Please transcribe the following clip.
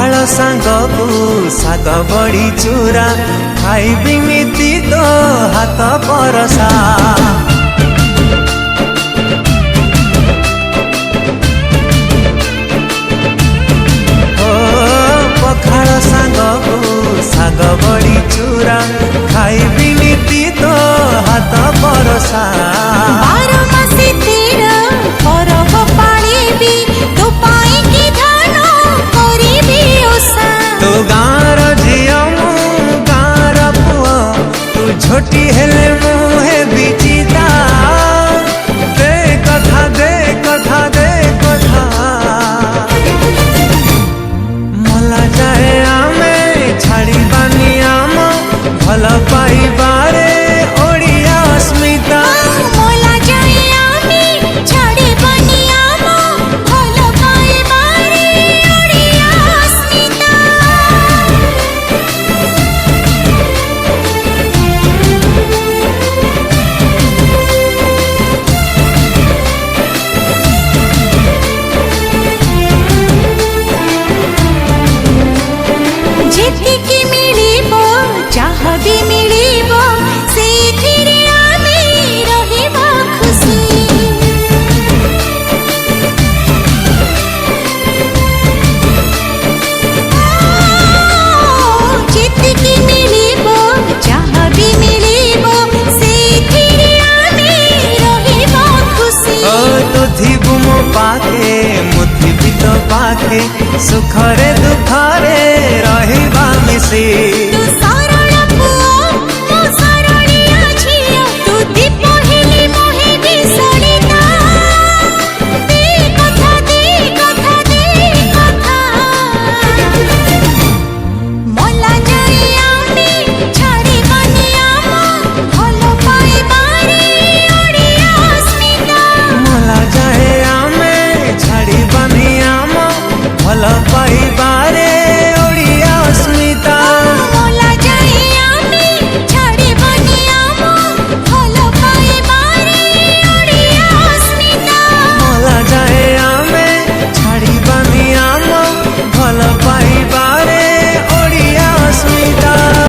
पखाल सांग को साग बड़ी चूरा खाइबी नीति तो हाथ परसा पखाल सांग को साग बड़ी चूरा खाइबी नीति तो हाथ परसा छोटी हेले मुहे बिचिता दे कथा दे कथा दे कथा मला जाए आमे छाड़ी बानी आम भल पाइबारे ओडिया अस्मिता मला जाए आमे छाड़ी बानी आम भल पाइबारे ओडिया अस्मिता जेतिकी मिलिबो चाहा भी मिलिबो सेथिरे आमे रहिबा खुशी जेतिकी मिलिबो चाहा भी मिलिबो सेथिरे आमे रहिबा खुशी तो थिबु मो पाखे मुथि भी तो पाखे सुखरे दुखरे रहिबा मिसी तू सरल पुओ मो सरलिया झियो तू दीप